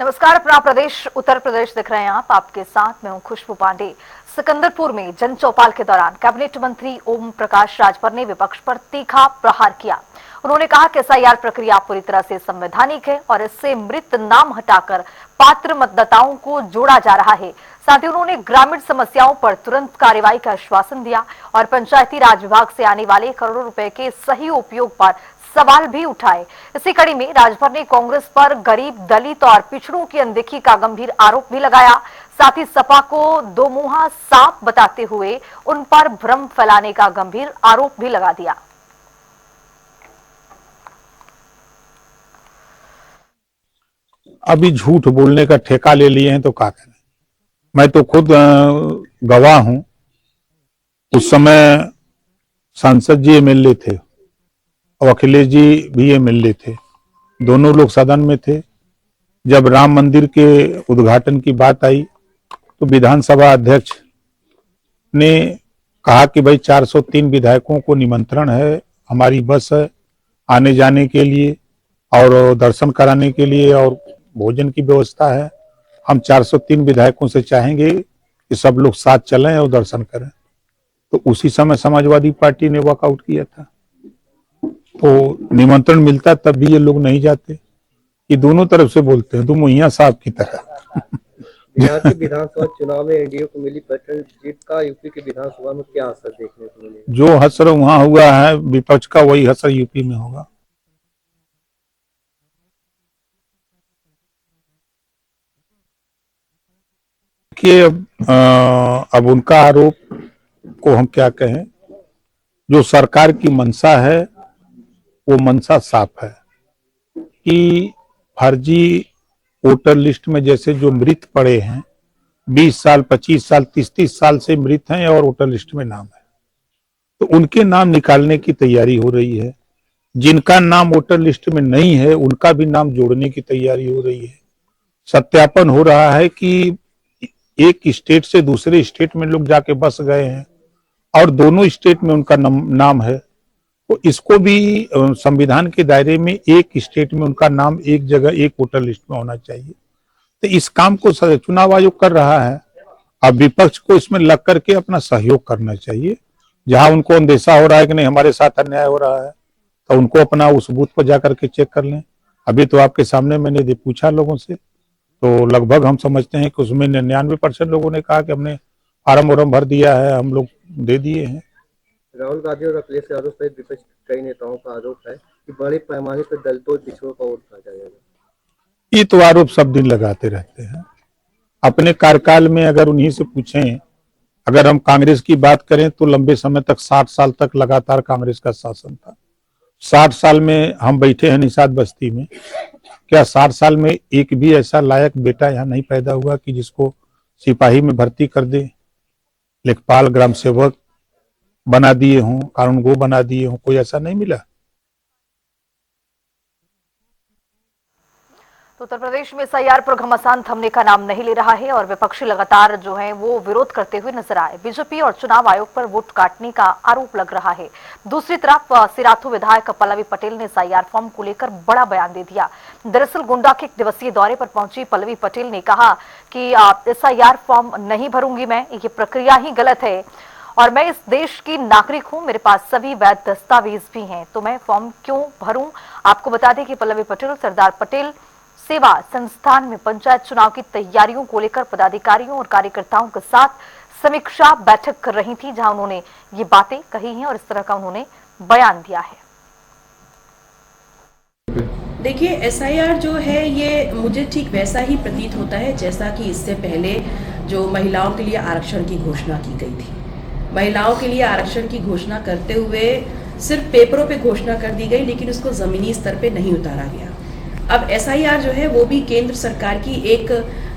नमस्कार, अपना प्रदेश उत्तर प्रदेश दिख रहे हैं आप। आपके साथ मैं हूं खुशबू पांडे। सिकंदरपुर में जन चौपाल के दौरान कैबिनेट मंत्री ओम प्रकाश राजभर ने विपक्ष पर तीखा प्रहार किया। उन्होंने कहा कि एसआईआर प्रक्रिया पूरी तरह से संवैधानिक है और इससे मृत नाम हटाकर पात्र मतदाताओं को जोड़ा जा रहा है। साथ ही उन्होंने ग्रामीण समस्याओं पर तुरंत कार्रवाई का आश्वासन दिया और पंचायती राज विभाग से आने वाले करोड़ों रुपए के सही उपयोग पर सवाल भी उठाए। इसी कड़ी में राजभर ने कांग्रेस पर गरीब, दलित और पिछड़ों की अनदेखी का गंभीर आरोप भी लगाया। साथ ही सपा को दोमुहा सांप बताते हुए उन पर भ्रम फैलाने का गंभीर आरोप भी लगा दिया। अभी झूठ बोलने का ठेका ले लिए हैं तो क्या करें। मैं तो खुद गवाह हूं। उस समय सांसद जी एमएलए थे और अखिलेश जी भी एमएलए थे। दोनों लोग सदन में थे। जब राम मंदिर के उद्घाटन की बात आई तो विधानसभा अध्यक्ष ने कहा कि भाई 403 विधायकों को निमंत्रण है, हमारी बस है आने जाने के लिए और दर्शन कराने के लिए और भोजन की व्यवस्था है। हम 403 विधायकों से चाहेंगे कि सब लोग साथ चलें और दर्शन करें। तो उसी समय समाजवादी पार्टी ने वॉकआउट किया था। तो निमंत्रण मिलता तब भी ये लोग नहीं जाते। ये दोनों तरफ से बोलते हैं, तुम यहाँ साहब की तरह। बिहार के विधानसभा चुनाव में एनडीए को मिली प्रचंड जीत का यूपी के विधानसभा में क्या असर देखने को मिलेगा? जो हसर वहां हुआ है विपक्ष का, वही हसर यूपी में होगा। देखिए, अब उनका आरोप को हम क्या कहें। जो सरकार की मंशा है वो मंशा साफ है कि फर्जी वोटर लिस्ट में जैसे जो मृत पड़े हैं 20 साल 25 साल 30 साल से मृत हैं और वोटर लिस्ट में नाम है, तो उनके नाम निकालने की तैयारी हो रही है। जिनका नाम वोटर लिस्ट में नहीं है उनका भी नाम जोड़ने की तैयारी हो रही है। सत्यापन हो रहा है कि एक स्टेट से दूसरे स्टेट में लोग जाके बस गए हैं और दोनों स्टेट में उनका नाम है, तो इसको भी संविधान के दायरे में एक स्टेट में उनका नाम एक जगह एक वोटर लिस्ट में होना चाहिए। तो इस काम को चुनाव आयोग कर रहा है। अब विपक्ष को इसमें लग करके अपना सहयोग करना चाहिए। जहां उनको अंदेशा हो रहा है कि नहीं हमारे साथ अन्याय हो रहा है, तो उनको अपना उस बूथ पर जाकर के चेक कर लें। अभी तो आपके सामने मैंने पूछा लोगों से, तो लगभग हम समझते हैं कि उसमें 99% लोगों ने कहा कि हमने फार्म वार्म भर दिया है, हम लोग दे दिए हैं। राहुल गांधी और अखिलेश यादव सहित विपक्ष के कई नेताओं का आरोप है कि बड़े पैमाने पर दलितों पिछड़ों का वोट खा जाएगा। ये तो आरोप सब दिन लगाते रहते हैं। अपने कार्यकाल में अगर उन्हीं से पूछें, अगर हम कांग्रेस की बात करें तो लंबे समय तक 60 साल तक लगातार कांग्रेस का शासन था। 60 साल में हम बैठे हैं निषाद बस्ती में, क्या 60 साल में एक भी ऐसा लायक बेटा यहाँ नहीं पैदा हुआ कि जिसको सिपाही में भर्ती कर दे, लेखपाल ग्राम सेवक बना दिए हों, कानूनगो बना दिए हों? कोई ऐसा नहीं मिला। तो उत्तर प्रदेश में एसआईआर पर घमासान थमने का नाम नहीं ले रहा है और विपक्षी लगातार जो है वो विरोध करते हुए नजर आए। बीजेपी और चुनाव आयोग पर वोट काटने का आरोप लग रहा है। दूसरी तरफ सिराथू विधायक पल्लवी पटेल ने एसआईआर फॉर्म को लेकर बड़ा बयान दे दिया। दरअसल गोंडा के एक दिवसीय दौरे पर पहुंची पल्लवी पटेल ने कहा कि एसआईआर फॉर्म नहीं भरूंगी मैं, ये प्रक्रिया ही गलत है और मैं इस देश की नागरिक हूं, मेरे पास सभी वैध दस्तावेज भी हैं, तो मैं फॉर्म क्यों भरूं। आपको बता दें कि पल्लवी पटेल सरदार पटेल सेवा संस्थान में पंचायत चुनाव की तैयारियों को लेकर पदाधिकारियों और कार्यकर्ताओं के साथ समीक्षा बैठक कर रही थी, जहां उन्होंने ये बातें कही हैं और इस तरह का उन्होंने बयान दिया है। देखिए, एसआईआर जो है ये मुझे ठीक वैसा ही प्रतीत होता है जैसा कि इससे पहले जो महिलाओं के लिए आरक्षण की घोषणा की गई थी। महिलाओं के लिए आरक्षण की घोषणा करते हुए सिर्फ पेपरों पे घोषणा कर दी गई, लेकिन उसको जमीनी स्तर पे नहीं उतारा गया। अब एसआईआर जो है वो भी केंद्र सरकार की एक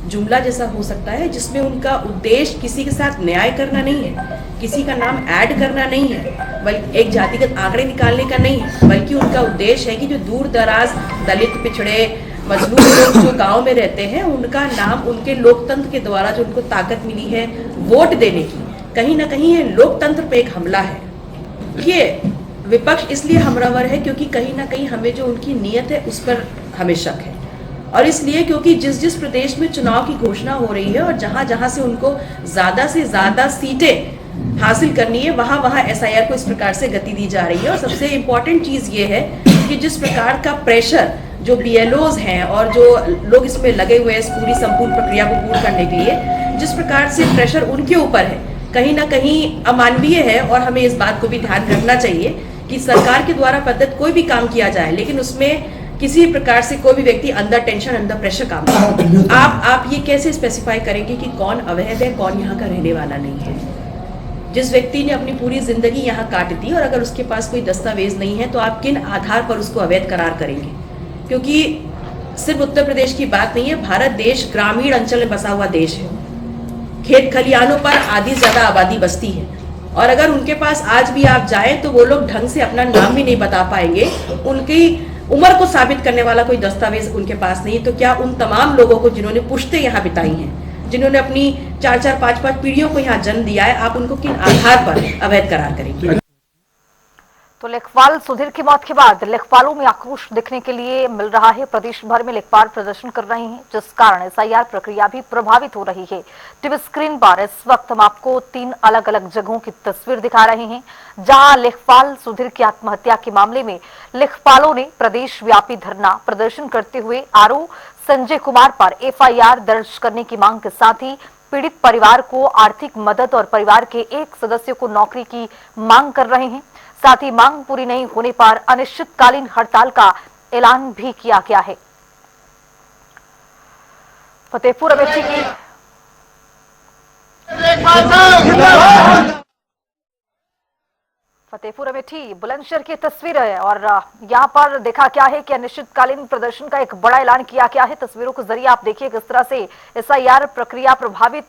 जुमला जैसा हो सकता है, जिसमें उनका उद्देश्य किसी के साथ न्याय करना नहीं है, किसी का नाम ऐड करना नहीं है, बल्कि एक जातिगत आंकड़े निकालने का नहीं है, बल्कि उनका उद्देश्य है कि जो दूर दराज दलित, पिछड़े, मजलूम लोग जो गांव में रहते हैं उनका नाम उनके लोकतंत्र के द्वारा जो उनको ताकत मिली है वोट देने की, कहीं ना कहीं ये लोकतंत्र पे एक हमला है। ये विपक्ष इसलिए हमलावर है क्योंकि कहीं ना कहीं हमें जो उनकी नीयत है उस पर हमें शक है। और इसलिए क्योंकि जिस जिस प्रदेश में चुनाव की घोषणा हो रही है और जहां जहां से उनको ज्यादा से ज्यादा सीटें हासिल करनी है वहां वहां एसआईआर को इस प्रकार से गति दी जा रही है। और सबसे इम्पोर्टेंट चीज ये है कि जिस प्रकार का प्रेशर जो बीएलओज हैं और जो लोग इसमें लगे हुए हैं इस पूरी संपूर्ण प्रक्रिया को पूर्ण करने के लिए, जिस प्रकार से प्रेशर उनके ऊपर है कहीं ना कहीं अमानवीय है। और हमें इस बात को भी ध्यान रखना चाहिए कि सरकार के द्वारा पद्धत कोई भी काम किया जाए लेकिन उसमें किसी प्रकार से कोई भी व्यक्ति अंदर टेंशन अंदर प्रेशर काम करे। आप ये कैसे स्पेसिफाई करेंगे कि कौन अवैध है कौन यहाँ का रहने वाला नहीं है? जिस व्यक्ति ने अपनी पूरी जिंदगी यहाँ काट दी और अगर उसके पास कोई दस्तावेज नहीं है तो आप किन आधार पर उसको अवैध करार करेंगे? क्योंकि सिर्फ उत्तर प्रदेश की बात नहीं है, भारत देश ग्रामीण अंचल में बसा हुआ देश है। खेत खलिहानों पर आधी ज्यादा आबादी बसती है और अगर उनके पास आज भी आप जाएं तो वो लोग ढंग से अपना नाम भी नहीं बता पाएंगे, उनकी उम्र को साबित करने वाला कोई दस्तावेज उनके पास नहीं। तो क्या उन तमाम लोगों को जिन्होंने पुश्तें यहाँ बिताई हैं, जिन्होंने अपनी 4-4, 5-5 पीढ़ियों को यहाँ जन्म दिया है, आप उनको किन आधार पर अवैध करार करेंगे? तो लेखपाल सुधीर की मौत के बाद लेखपालों में आक्रोश दिखने के लिए मिल रहा है। प्रदेश भर में लेखपाल प्रदर्शन कर रहे हैं जिस कारण एसआईआर प्रक्रिया भी प्रभावित हो रही है। टीवी स्क्रीन पर इस वक्त हम आपको 3 अलग अलग जगहों की तस्वीर दिखा रहे हैं जहां लेखपाल सुधीर की आत्महत्या के मामले में लेखपालों ने प्रदेश व्यापी धरना प्रदर्शन करते हुए आरोप संजय कुमार पर एफआईआर दर्ज करने की मांग के साथ ही पीड़ित परिवार को आर्थिक मदद और परिवार के एक सदस्य को नौकरी की मांग कर रहे हैं। साथ ही मांग पूरी नहीं होने पर अनिश्चितकालीन हड़ताल का ऐलान भी किया गया है। फतेहपुर अमेठी की फतेहपुर अमेठी बुलंदशहर की तस्वीर है और यहाँ पर देखा क्या है कि अनिश्चितकालीन प्रदर्शन का एक बड़ा ऐलान किया गया है। तस्वीरों के जरिए आप देखिए किस तरह से एसआईआर प्रक्रिया प्रभावित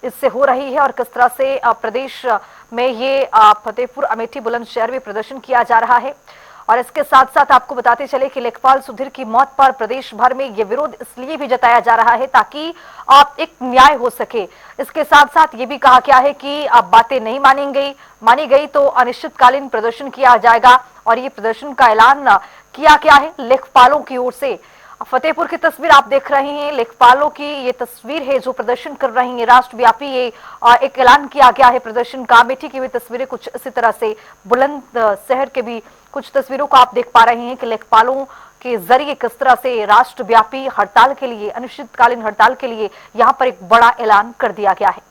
इससे हो रही है और किस तरह से प्रदेश में ये फतेहपुर अमेठी बुलंदशहर में प्रदर्शन किया जा रहा है। और इसके साथ साथ आपको बताते चले कि लेखपाल सुधीर की मौत पर प्रदेश भर में ये विरोध इसलिए भी जताया जा रहा है ताकि एक न्याय हो सके। इसके साथ साथ ये भी कहा गया है कि अब बातें नहीं मानी गई तो अनिश्चितकालीन प्रदर्शन किया जाएगा और ये प्रदर्शन का ऐलान किया गया है लेखपालों की ओर से। फतेहपुर की तस्वीर आप देख रहे हैं, लेखपालों की ये तस्वीर है जो प्रदर्शन कर रही है। राष्ट्रव्यापी ये एक ऐलान किया गया है प्रदर्शन का। अमेठी की भी तस्वीरें कुछ इसी तरह से, बुलंदशहर के भी कुछ तस्वीरों को आप देख पा रहे हैं कि लेखपालों के जरिए किस तरह से राष्ट्रव्यापी हड़ताल के लिए, अनिश्चितकालीन हड़ताल के लिए यहाँ पर एक बड़ा ऐलान कर दिया गया है।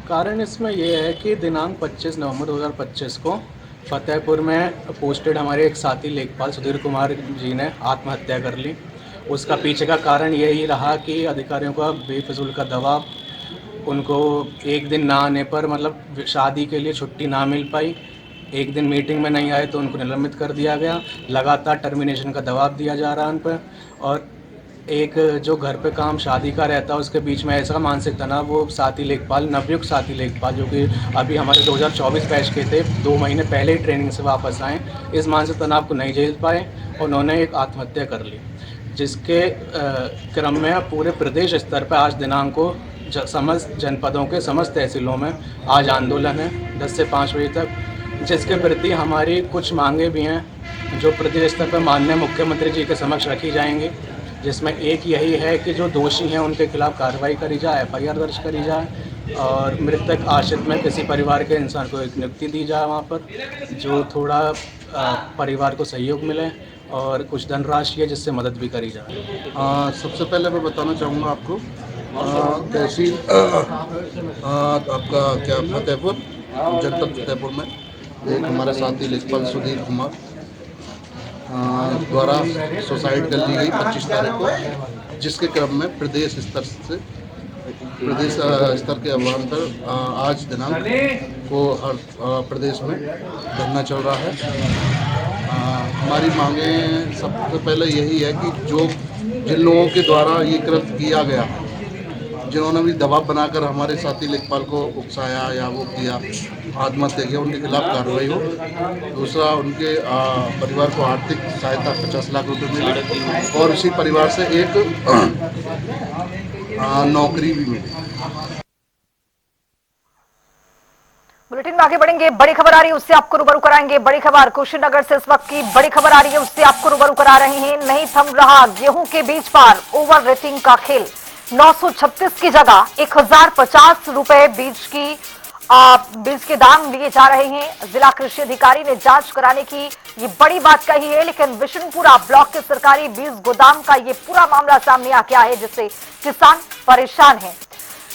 कारण इसमें यह है कि दिनांक 25 नवंबर 2025 को फतेहपुर में पोस्टेड हमारे एक साथी लेखपाल सुधीर कुमार जी ने आत्महत्या कर ली। उसका पीछे का कारण यही रहा कि अधिकारियों का बेफिजूल का दबाव, उनको एक दिन ना आने पर मतलब शादी के लिए छुट्टी ना मिल पाई, एक दिन मीटिंग में नहीं आए तो उनको निलंबित कर दिया गया। लगातार टर्मिनेशन का दबाव दिया जा रहा है उन पर। और एक जो घर पे काम शादी का रहता है उसके बीच में ऐसा मानसिक तनाव, वो साथी लेखपाल, नवयुक्त साथी लेखपाल जो कि अभी हमारे 2024 बैच के थे, 2 महीने पहले ही ट्रेनिंग से वापस आए, इस मानसिक तनाव को नहीं झेल पाए, उन्होंने एक आत्महत्या कर ली। जिसके क्रम में पूरे प्रदेश स्तर पर आज दिनांक को समस्त जनपदों के समस्त तहसीलों में आज आंदोलन है 10 से 5 बजे तक, जिसके प्रति हमारी कुछ मांगे भी हैं जो प्रदेश स्तर पर माननीय मुख्यमंत्री जी के समक्ष रखी जाएंगी। जिसमें एक यही है कि जो दोषी हैं उनके खिलाफ कार्रवाई करी जाए, एफआईआर दर्ज करी जाए और मृतक आश्रित में किसी परिवार के इंसान को एक नियुक्ति दी जाए वहाँ पर, जो थोड़ा परिवार को सहयोग मिले और कुछ धनराशि है जिससे मदद भी करी जाए। सबसे पहले मैं बताना चाहूँगा आपको तहसील आपका क्या फतेहपुर, जनपद फतेहपुर में एक हमारे साथी लेखपाल सुधीर कुमार द्वारा सुसाइड कर ली गई 25 तारीख को, जिसके क्रम में प्रदेश स्तर के आह्वान पर आज दिनांक को हर प्रदेश में धरना चल रहा है। हमारी मांगें सबसे पहले यही है कि जो जिन लोगों के द्वारा ये कृत्य किया गया, जिन्होंने भी दबाव बनाकर हमारे साथी लेखपाल को उकसाया या वो किया, आत्महत्या किया, उनके खिलाफ कार्रवाई हो। दूसरा, उनके परिवार को आर्थिक सहायता 50 लाख रुपए मिले और उसी परिवार से एक नौकरी भी मिले। बुलेटिन में आगे बढ़ेंगे, बड़ी खबर आ रही है उससे आपको रूबरू कराएंगे। बड़ी खबर कुशीनगर से इस वक्त की बड़ी खबर आ रही है, उससे आपको रूबरू करा रहे हैं। नहीं थम रहा गेहूं के बीज पर ओवर रेटिंग का खेल। 936 की जगह 1050 रुपए बीज के दाम लिए जा रहे हैं। जिला कृषि अधिकारी ने जांच कराने की ये बड़ी बात कही है, लेकिन विशुनपुरा ब्लॉक के सरकारी बीज गोदाम का ये पूरा मामला सामने आ गया है, जिससे किसान परेशान है।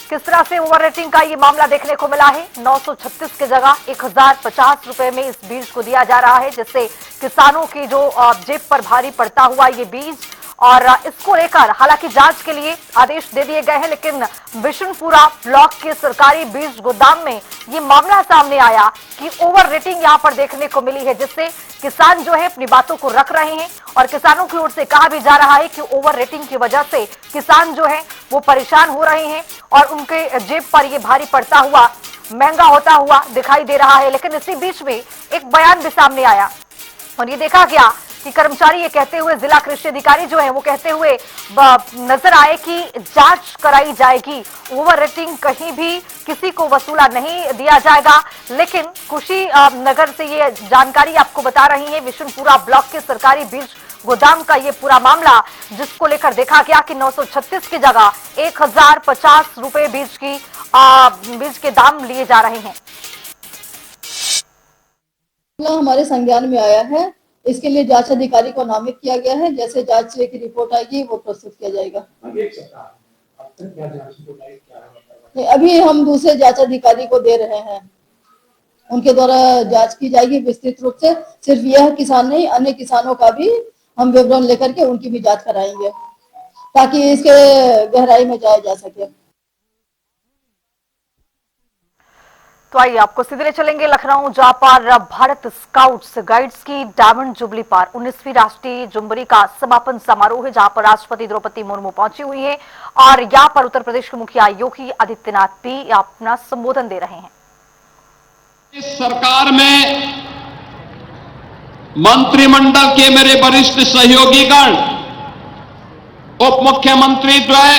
किस तरह से ओवर रेटिंग का ये मामला देखने को मिला है। 936 की जगह 1050 रुपए में इस बीज को दिया जा रहा है, जिससे किसानों की जो जेब पर भारी पड़ता हुआ ये बीज, और इसको लेकर हालांकि जांच के लिए आदेश दे दिए गए हैं, लेकिन विशुनपुरा ब्लॉक के सरकारी बीज गोदाम में ये मामला सामने आया कि ओवर रेटिंग यहां पर देखने को मिली है, जिससे किसान जो है अपनी बातों को रख रहे हैं और किसानों की ओर से कहा भी जा रहा है कि ओवर रेटिंग की वजह से किसान जो है वो परेशान हो रहे हैं और उनके जेब पर ये भारी पड़ता हुआ महंगा होता हुआ दिखाई दे रहा है। लेकिन इसी बीच में एक बयान भी सामने आया और ये देखा गया कि कर्मचारी ये कहते हुए, जिला कृषि अधिकारी जो है वो कहते हुए नजर आए कि जांच कराई जाएगी, ओवर रेटिंग कहीं भी किसी को वसूला नहीं दिया जाएगा। लेकिन कुशीनगर से ये जानकारी आपको बता रही है विशुनपुरा ब्लॉक के सरकारी बीज गोदाम का ये पूरा मामला, जिसको लेकर देखा गया कि 936 की जगह 1050 रुपए बीज के दाम लिए जा रहे हैं। हमारे संज्ञान में आया है, इसके लिए जांच अधिकारी को नामित किया गया है। जैसे जांच की रिपोर्ट आएगी वो प्रस्तुत किया जाएगा। अभी हम दूसरे जांच अधिकारी को दे रहे हैं, उनके द्वारा जांच की जाएगी विस्तृत रूप से। सिर्फ यह किसान नहीं, अन्य किसानों का भी हम विवरण लेकर के उनकी भी जांच कराएंगे, ताकि इसके गहराई में जाया जा सके। तो आइए आपको सीधे ले चलेंगे लखनऊ, जहां पर भारत स्काउट्स गाइड्स की डायमंड जुबली पर 19वीं राष्ट्रीय जुम्बरी का समापन समारोह है, जहां पर राष्ट्रपति द्रौपदी मुर्मू पहुंची हुई है और यहां पर उत्तर प्रदेश के मुखिया योगी आदित्यनाथ भी अपना संबोधन दे रहे हैं। इस सरकार में मंत्रिमंडल के मेरे वरिष्ठ सहयोगीगण, उप मुख्यमंत्री द्वय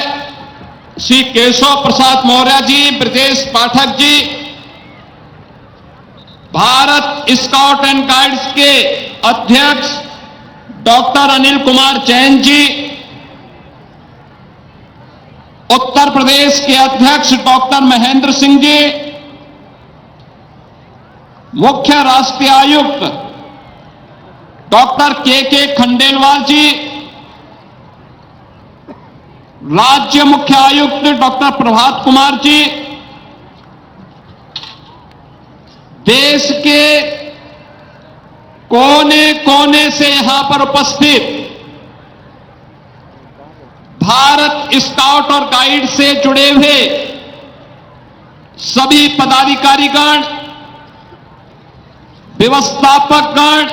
Shri Keshav Prasad Maurya ji, Brajesh Pathak ji, Bharat scout and guides के अध्यक्ष डॉक्टर अनिल कुमार जैन जी, उत्तर प्रदेश के अध्यक्ष डॉक्टर महेंद्र सिंह जी, मुख्य राष्ट्रीय आयुक्त डॉक्टर के खंडेलवाल जी, राज्य मुख्य आयुक्त डॉक्टर प्रभात कुमार जी, देश के कोने कोने से यहां पर उपस्थित भारत स्काउट और गाइड से जुड़े हुए सभी पदाधिकारीगण, व्यवस्थापकगण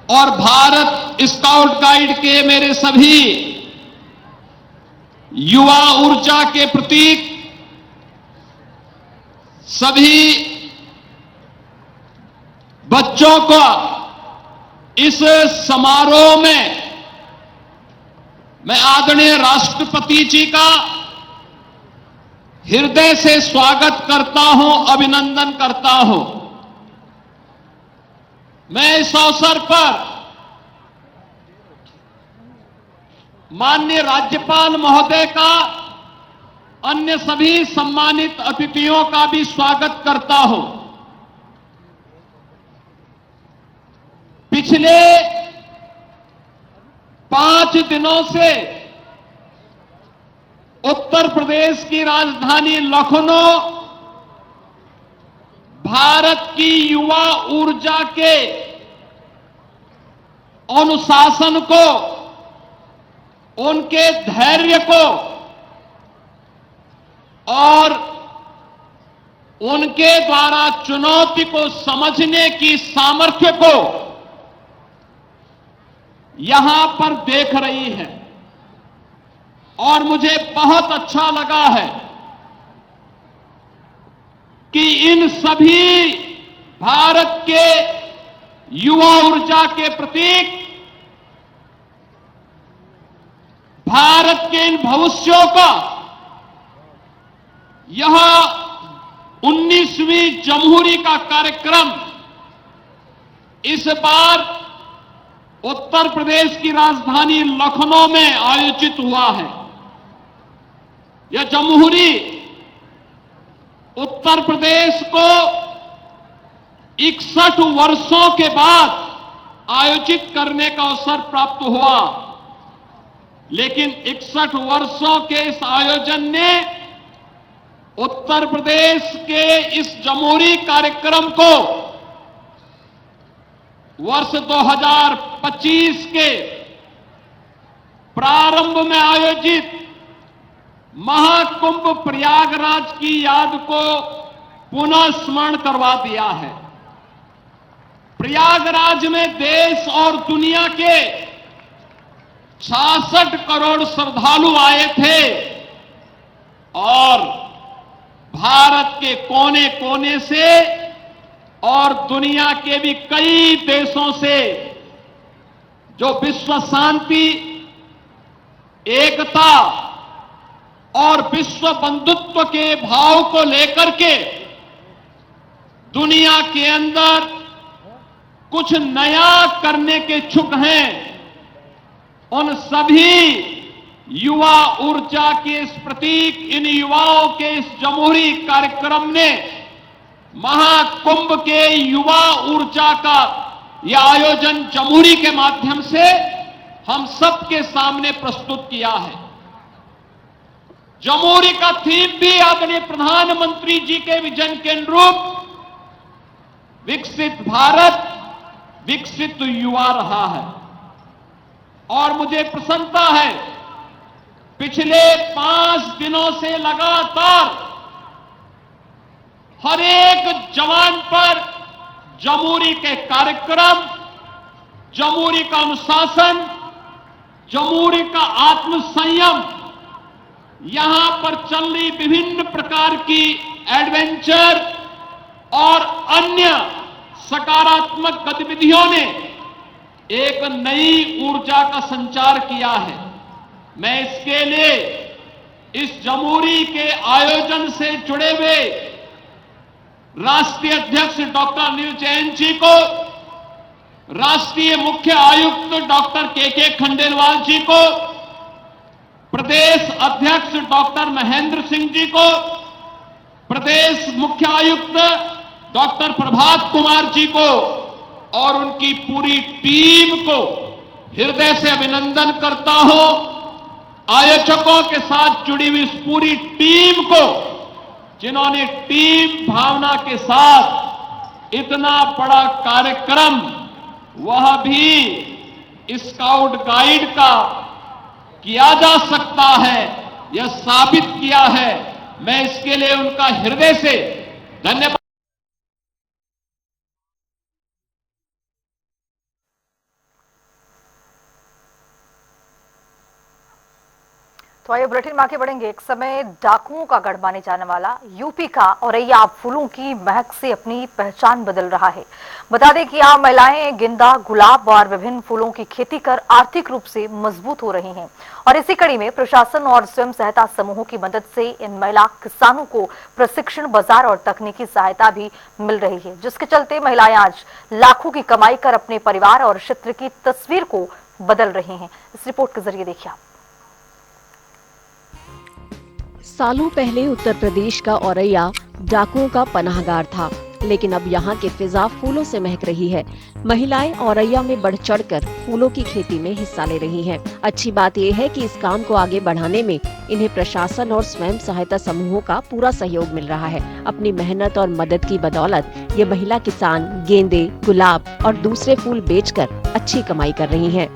और भारत स्काउट गाइड के मेरे सभी युवा ऊर्जा के प्रतीक, सभी बच्चों को इस समारोह में मैं आदरणीय राष्ट्रपति जी का हृदय से स्वागत करता हूं, अभिनंदन करता हूं। मैं इस अवसर पर माननीय राज्यपाल महोदय का, अन्य सभी सम्मानित अतिथियों का भी स्वागत करता हूं। पिछले 5 दिनों से उत्तर प्रदेश की राजधानी लखनऊ भारत की युवा ऊर्जा के अनुशासन को, उनके धैर्य को और उनके द्वारा चुनौती को समझने की सामर्थ्य को यहां पर देख रही है और मुझे बहुत अच्छा लगा है कि इन सभी भारत के युवा ऊर्जा के प्रतीक, भारत के इन भविष्यों का यह 19वीं जमहूरी का कार्यक्रम इस बार उत्तर प्रदेश की राजधानी लखनऊ में आयोजित हुआ है। यह जमहूरी उत्तर प्रदेश को 61 वर्षों के बाद आयोजित करने का अवसर प्राप्त हुआ, लेकिन 61 वर्षों के इस आयोजन ने उत्तर प्रदेश के इस जमहूरी कार्यक्रम को वर्ष 2025 के प्रारंभ में आयोजित महाकुंभ प्रयागराज की याद को पुनः स्मरण करवा दिया है। प्रयागराज में देश और दुनिया के 66 करोड़ श्रद्धालु आए थे और भारत के कोने कोने से और दुनिया के भी कई देशों से जो विश्व शांति, एकता और विश्व बंधुत्व के भाव को लेकर के दुनिया के अंदर कुछ नया करने के इच्छुक हैं, उन सभी युवा ऊर्जा के इस प्रतीक, इन युवाओं के इस जमहूरी कार्यक्रम ने महाकुंभ के युवा ऊर्जा का यह आयोजन जमहूरी के माध्यम से हम सबके सामने प्रस्तुत किया है। जमहूरी का थीम भी आदरणीय प्रधानमंत्री जी के विजन के अनुरूप विकसित भारत, विकसित युवा रहा है और मुझे प्रसन्नता है पिछले 5 दिनों से लगातार हर एक जवान पर जमहूरी के कार्यक्रम, जमहूरी का अनुशासन, जमहूरी का आत्मसंयम, यहां पर चल रही विभिन्न प्रकार की एडवेंचर और अन्य सकारात्मक गतिविधियों ने एक नई ऊर्जा का संचार किया है। मैं इसके लिए इस जमहूरी के आयोजन से जुड़े हुए राष्ट्रीय अध्यक्ष डॉक्टर अनिल जैन जी को, राष्ट्रीय मुख्य आयुक्त डॉक्टर के खंडेलवाल जी को, प्रदेश अध्यक्ष डॉक्टर महेंद्र सिंह जी को, प्रदेश मुख्य आयुक्त डॉक्टर प्रभात कुमार जी को और उनकी पूरी टीम को हृदय से अभिनंदन करता हूं। आयोजकों के साथ जुड़ी हुई इस पूरी टीम को, जिन्होंने टीम भावना के साथ इतना बड़ा कार्यक्रम, वह भी स्काउट गाइड का किया जा सकता है, यह साबित किया है। मैं इसके लिए उनका हृदय से धन्यवाद। तो आइए बुलेटिन में आगे बढ़ेंगे। एक समय डाकुओं का गढ़ माने जाने वाला यूपी का औरैया अब फूलों की महक से अपनी पहचान बदल रहा है। बता दें कि यहाँ महिलाएं गेंदा, गुलाब और विभिन्न फूलों की खेती कर आर्थिक रूप से मजबूत हो रही हैं और इसी कड़ी में प्रशासन और स्वयं सहायता समूहों की मदद से इन महिला किसानों को प्रशिक्षण, बाजार और तकनीकी सहायता भी मिल रही है, जिसके चलते महिलाएं आज लाखों की कमाई कर अपने परिवार और क्षेत्र की तस्वीर को बदल रही हैं। इस रिपोर्ट के जरिए देखिए आप। सालों पहले उत्तर प्रदेश का औरैया डाकुओं का पनाहगार था, लेकिन अब यहाँ की फिजा फूलों से महक रही है। महिलाएं औरैया में बढ़ चढ़कर फूलों की खेती में हिस्सा ले रही हैं। अच्छी बात यह है कि इस काम को आगे बढ़ाने में इन्हें प्रशासन और स्वयं सहायता समूहों का पूरा सहयोग मिल रहा है। अपनी मेहनत और मदद की बदौलत ये महिला किसान गेंदे, गुलाब और दूसरे फूल बेचकर अच्छी कमाई कर रही हैं।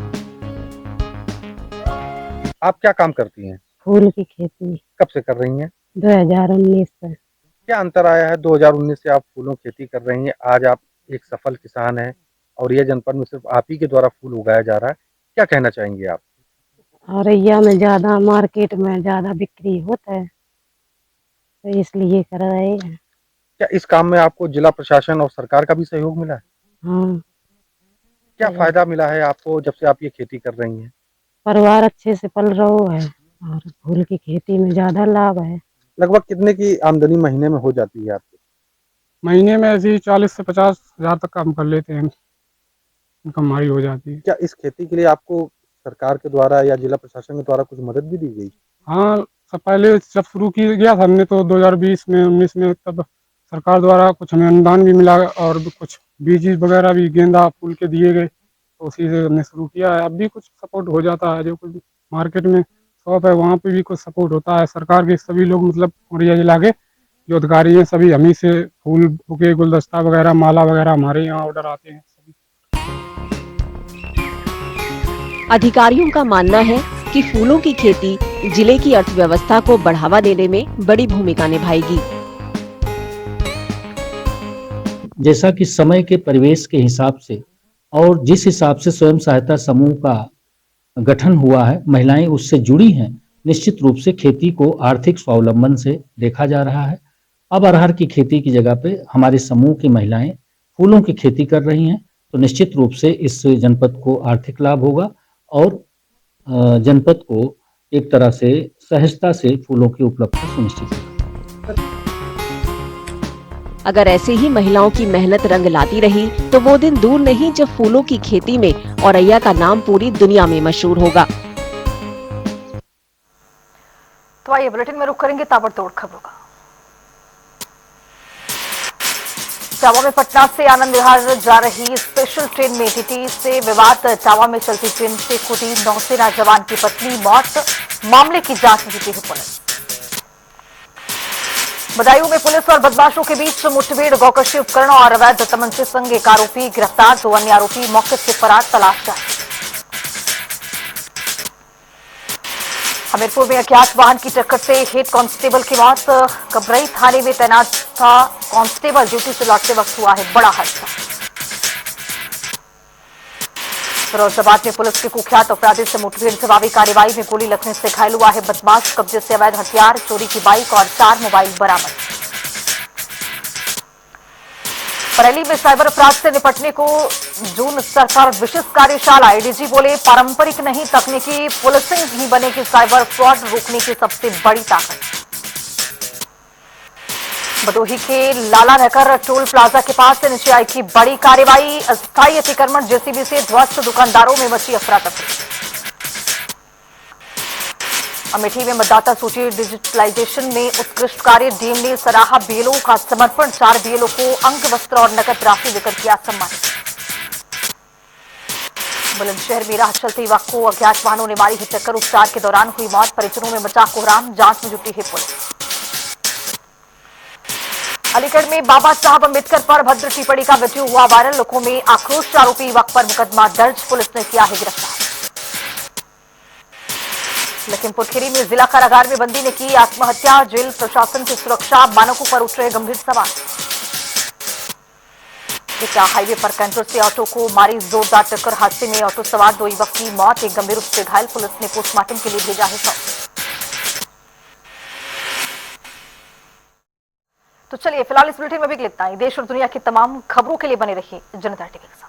आप क्या काम करती हैं? फूल की खेती। कब से कर रही हैं? 2019 से। क्या अंतर आया है 2019 से आप फूलों की खेती कर रही हैं? आज आप एक सफल किसान हैं और यह जनपद में सिर्फ आप ही के द्वारा फूल उगाया जा रहा है, क्या कहना चाहेंगे आप? औरैया में ज्यादा, मार्केट में ज्यादा बिक्री होता है तो इसलिए कर रहे हैं। क्या इस काम में आपको जिला प्रशासन और सरकार का भी सहयोग मिला है? हाँ। क्या फायदा मिला है आपको जब से आप ये खेती कर रही हैं? परिवार अच्छे से पल रहा है और फूल की खेती में ज्यादा लाभ है। लगभग कितने की आमदनी महीने में हो जाती है आपकी? महीने में ऐसे ही 40 से 50 हजार तक काम कर लेते हैं, कमाई हो जाती है। क्या इस खेती के लिए आपको सरकार के द्वारा या जिला प्रशासन के द्वारा कुछ मदद भी दी गई? हाँ, सब पहले जब शुरू किया था हमने तो 2020 में 19 में, तब सरकार द्वारा कुछ हमें अनुदान भी मिला और भी कुछ बीज वगैरह भी गेंदा फूल के दिए गए, तो उसी से हमने शुरू किया है। अब भी कुछ सपोर्ट हो जाता है, जो कुछ मार्केट में शॉप है वहाँ पे भी कुछ सपोर्ट होता है। सरकार के सभी लोग मतलब औरैया जिला के जो अधिकारी हैं सभी हमी से फूल बुके गुलदस्ता वगैरह माला वगैरह हमारे यहाँ ऑर्डर आते हैं सभी। अधिकारियों का मानना है कि फूलों की खेती जिले की अर्थव्यवस्था को बढ़ावा देने में बड़ी भूमिका निभाएगी। जैसा कि समय के परिवेश के हिसाब से और जिस हिसाब से स्वयं सहायता समूह का गठन हुआ है, महिलाएं उससे जुड़ी हैं। निश्चित रूप से खेती को आर्थिक स्वावलंबन से देखा जा रहा है। अब अरहर की खेती की जगह पे हमारे समूह की महिलाएं फूलों की खेती कर रही हैं, तो निश्चित रूप से इस जनपद को आर्थिक लाभ होगा और जनपद को एक तरह से सहजता से फूलों की उपलब्धता सुनिश्चित होगी। अगर ऐसे ही महिलाओं की मेहनत रंग लाती रही तो वो दिन दूर नहीं जब फूलों की खेती में औरैया का नाम पूरी दुनिया में मशहूर होगा। तो आइए बुलेटिन में रुक करेंगे ताबड़तोड़ खबरों का। टावा में पटना से आनंद विहार जा रही स्पेशल ट्रेन में टीटी से विवाद। टावा में चलती ट्रेन से कूदी नौसेना जवान की पत्नी, मौत। मामले की जांच में जुटी है पुलिस। बदायूं में पुलिस और बदमाशों के बीच मुठभेड़। गौकशी उपकरण और अवैध तमंचे संग एक आरोपी गिरफ्तार, 2 अन्य आरोपी मौके से फरार, तलाश जारी। हमीरपुर में अज्ञात वाहन की टक्कर से हेड कांस्टेबल की मौत। कबरई थाने में तैनात था कांस्टेबल, ड्यूटी से लौटते वक्त हुआ है बड़ा हादसा। फिरोजाबाद में पुलिस के कुख्यात अपराधी से मुठभेड़। जवाबी कार्रवाई में गोली लगने से घायल हुआ है बदमाश। कब्जे से अवैध हथियार, चोरी की बाइक और 4 मोबाइल बरामद। बरेली में साइबर अपराध से निपटने को जून स्तर पर विशेष कार्यशाला। एडीजी बोले, पारंपरिक नहीं तकनीकी पुलिसिंग ही बनेगी साइबर फ्रॉड रोकने की सबसे बड़ी ताकत। भदोही के लाला नगर टोल प्लाजा के पास से नीचे आई की बड़ी कार्रवाई। अस्थायी अतिक्रमण जेसीबी से ध्वस्त, दुकानदारों में मची अफरा तफरी। अमेठी में मतदाता सूची डिजिटलाइजेशन में उत्कृष्ट कार्य। डीएम ने सराहा बीएलओ का समर्पण। 4 बीएलओ को अंग वस्त्र और नकद राशि देकर किया सम्मानित। बुलंदशहर में राह चलते युवक को अज्ञात वाहनों ने मारी है टक्कर। उपचार के दौरान हुई मौत। परिजनों में मचा कोहराम, जांच में जुटी है पुलिस। अलीगढ़ में बाबा साहब अम्बेडकर पर भद्र टिप्पणी का वीडियो हुआ वायरल। लोगों में आक्रोश। आरोपी युवक पर मुकदमा दर्ज, पुलिस ने किया है गिरफ्तार। लखीमपुर खीरी में जिला कारागार में बंदी ने की आत्महत्या। जेल प्रशासन की सुरक्षा, मानकों पर उठ रहे गंभीर सवाल। इटा हाईवे पर कैंटर से ऑटो को मारी जोरदार टक्कर। हादसे में ऑटो सवार 2 युवक की मौत, एक गंभीर रूप से घायल। पुलिस ने पोस्टमार्टम के लिए भेजा है शव। तो चलिए फिलहाल इस बुलेटिन में भी इतना ही। देश और दुनिया की तमाम खबरों के लिए बने रहिए जनता टीवी के साथ।